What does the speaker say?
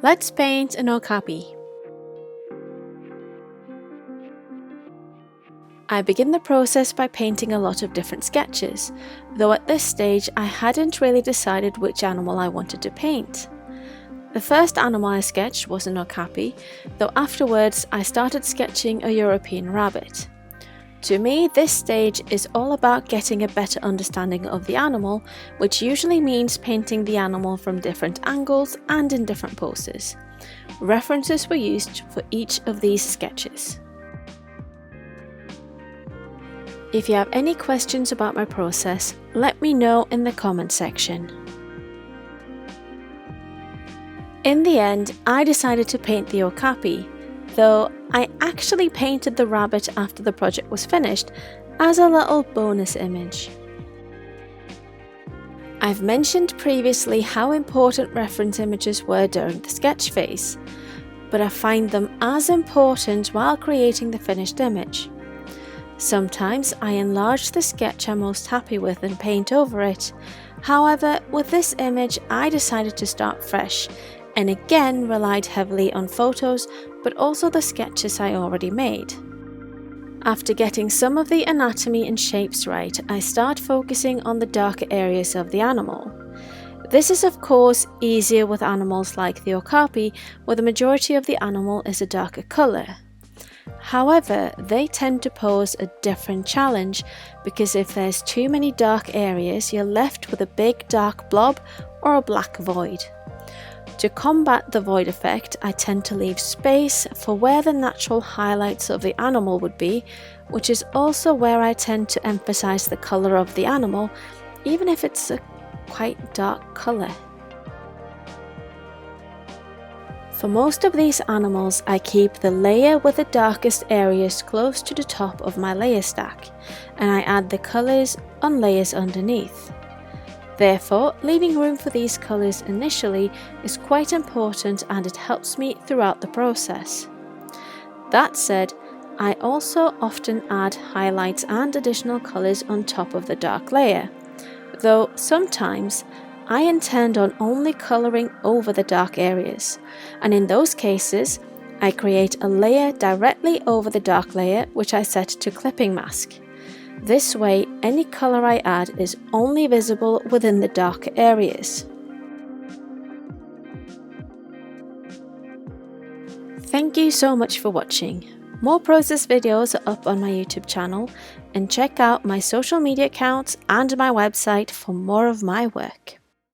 Let's paint an okapi. I begin the process by painting a lot of different sketches, though at this stage I hadn't really decided which animal I wanted to paint. The first animal I sketched was an okapi, though afterwards I started sketching a European rabbit. To me, this stage is all about getting a better understanding of the animal, which usually means painting the animal from different angles and in different poses. References were used for each of these sketches. If you have any questions about my process, let me know in the comment section. In the end, I decided to paint the okapi, though I actually painted the rabbit after the project was finished as a little bonus image. I've mentioned previously how important reference images were during the sketch phase, but I find them as important while creating the finished image. Sometimes I enlarge the sketch I'm most happy with and paint over it. However, with this image I decided to start fresh and again relied heavily on photos, but also the sketches I already made. After getting some of the anatomy and shapes right, I start focusing on the darker areas of the animal. This is of course easier with animals like the okapi, where the majority of the animal is a darker colour. However, they tend to pose a different challenge because if there's too many dark areas, you're left with a big dark blob or a black void. To combat the void effect, I tend to leave space for where the natural highlights of the animal would be, which is also where I tend to emphasize the colour of the animal, even if it's a quite dark colour. For most of these animals, I keep the layer with the darkest areas close to the top of my layer stack, and I add the colours on layers underneath. Therefore, leaving room for these colours initially is quite important and it helps me throughout the process. That said, I also often add highlights and additional colours on top of the dark layer, though sometimes I intend on only colouring over the dark areas, and in those cases, I create a layer directly over the dark layer which I set to clipping mask. This way, any colour I add is only visible within the darker areas. Thank you so much for watching. More process videos are up on my YouTube channel, and check out my social media accounts and my website for more of my work.